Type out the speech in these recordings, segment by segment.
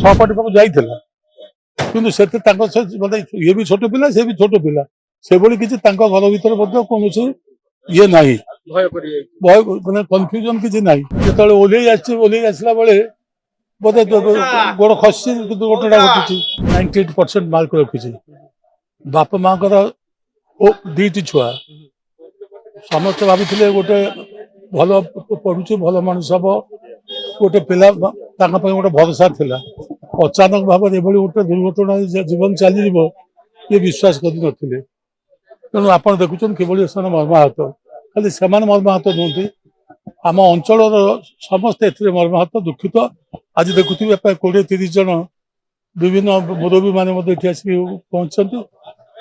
ସହପାଠୀ ପାଖକୁ ଯାଇଥିଲା କିନ୍ତୁ ସେଥିରେ ତାଙ୍କ ମାନେ ଇଏ ବି ଛୋଟ ପିଲା ସେ ବି ଛୋଟ ପିଲା ସେଭଳି କିଛି ତାଙ୍କ ଘର ଭିତରେ ମଧ୍ୟ କୌଣସି ଇଏ ନାହିଁ ଭୟ ମାନେ କନଫ୍ୟୁଜନ କିଛି ନାହିଁ ଯେତେବେଳେ ଓହ୍ଲେଇ ଆସିଲା ବେଳେ ବୋଧେ ଗୋଡ ଖସିଛି ଦୁର୍ଘଟଣା ଘଟିଛି 98% ମାର୍କ ରଖିଛି ବାପା ମାଙ୍କର ଦିଟି ଛୁଆ ସମସ୍ତେ ଭାବିଥିଲେ ଗୋଟେ ଭଲ ପଢୁଛି ଭଲ ମଣିଷ ହବ ଗୋଟେ ପିଲା ତାଙ୍କ ପାଇଁ ଗୋଟେ ଭରସା ଥିଲା ଅଚାନକ ଭାବରେ ଏଭଳି ଗୋଟେ ଦୁର୍ଘଟଣା ଜୀବନ ଚାଲିଯିବ ଇଏ ବିଶ୍ୱାସ କରିନଥିଲେ ତେଣୁ ଆପଣ ଦେଖୁଛନ୍ତି କିଭଳି ସେମାନେ ମର୍ମାହତ ଖାଲି ସେମାନେ ମର୍ମାହତ ନୁହନ୍ତି ଆମ ଅଞ୍ଚଳର ସମସ୍ତେ ଏଥିରେ ମର୍ମାହତ ଦୁଃଖିତ ଆଜି ଦେଖୁଥିବେ 20-30 ଜଣ ବିଭିନ୍ନ ମୁରବୀ ମାନେ ମଧ୍ୟ ଏଠି ଆସିକି ପହଞ୍ଚିଛନ୍ତି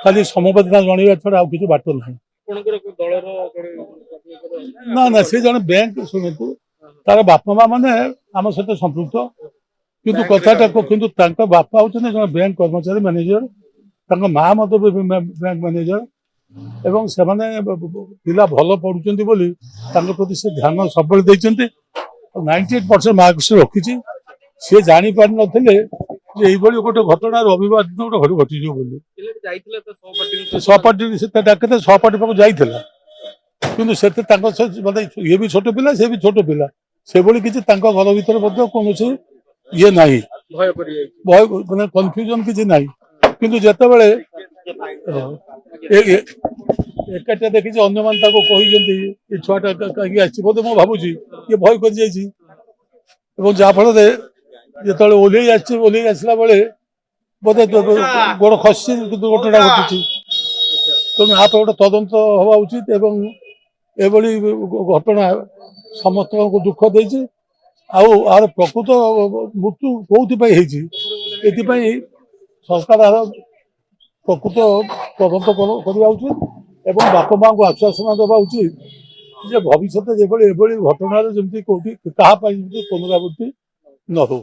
ଖାଲି ସମବେଦନା ଜଣାଇବା ଛଡା ଆଉ କିଛି ବାଟ ନାହିଁ ନା ନା ସେ ଜଣେ ବ୍ୟାଙ୍କ ଶୁଣନ୍ତୁ ତାର ବାପା ମା ମାନେ ଆମ ସହିତ ସମ୍ପୃକ୍ତ କିନ୍ତୁ କଥାଟା କିନ୍ତୁ ତାଙ୍କ ବାପା ହଉଛନ୍ତି ଜଣେ ବ୍ୟାଙ୍କ କର୍ମଚାରୀ ମ୍ୟାନେଜର ତାଙ୍କ ମା ମଧ୍ୟ ବ୍ୟାଙ୍କ ମ୍ୟାନେଜର ଏବଂ ସେମାନେ ପିଲା ଭଲ ପଢୁଛନ୍ତି ବୋଲି ତାଙ୍କ ପ୍ରତି ସେ ଧ୍ୟାନ ସବୁବେଳେ ଦେଇଛନ୍ତି 98% ମାର୍କ ସେ ରଖିଛି ସେ ଜାଣିପାରିନଥିଲେ ଯେ ଏଇଭଳି ଗୋଟେ ଘଟଣା ରବିବାର ଦିନ ଗୋଟେ ଘଟିଯିବ ବୋଲି ସହପାଠୀ ସେ ଡାକିతే ସହପାଠୀ ପାଖକୁ ଯାଇଥିଲା କିନ୍ତୁ ସେଥିରେ ତାଙ୍କ ମାନେ ଇଏ ବି ଛୋଟ ପିଲା ସେ ବି ଛୋଟ ପିଲା ସେଭଳି କିଛି ତାଙ୍କ ଘର ଭିତରେ ମଧ୍ୟ କୌଣସି ଇଏ ନାହିଁ ଭୟ ମାନେ କନଫ୍ୟୁଜନ କିଛି ନାହିଁ କିନ୍ତୁ ଯେତେବେଳେ ଏକାଠିଆ ଦେଖିଛି ଅନ୍ୟମାନେ ତାକୁ କହିଛନ୍ତି ଏ ଛୁଆଟା କାହିଁକି ଆସିଛି ବୋଧେ ମୁଁ ଭାବୁଛି ଇଏ ଭୟ କରିଯାଇଛି ଏବଂ ଯାହାଫଳରେ ଯେତେବେଳେ ଓହ୍ଲେଇ ଆସିଲା ବେଳେ ବୋଧେ ଗୋଡ ଖସିଛି ଦୁର୍ଘଟଣା ଘଟିଛି ତେଣୁ ଆ ପାଇଁ ଗୋଟେ ତଦନ୍ତ ହବା ଉଚିତ ଏବଂ ଏଭଳି ଘଟଣା ସମସ୍ତଙ୍କୁ ଦୁଃଖ ଦେଇଛି ଆଉ ଆର ପ୍ରକୃତ ମୃତ୍ୟୁ କୋଉଥିପାଇଁ ହେଇଛି ଏଥିପାଇଁ ସରକାର ଆର ପ୍ରକୃତ ତଦନ୍ତ କରିବା ଉଚିତ ଏବଂ ବାପା ମାଙ୍କୁ ଆଶ୍ୱାସନା ଦେବା ଉଚିତ ଯେ ଭବିଷ୍ୟତରେ ଯେଭଳି ଏଭଳି ଘଟଣାରେ ଯେମିତି କୋଉଠି କାହା ପାଇଁ ଯେମିତି ପୁନରାବୃତ୍ତି ନ ହଉ।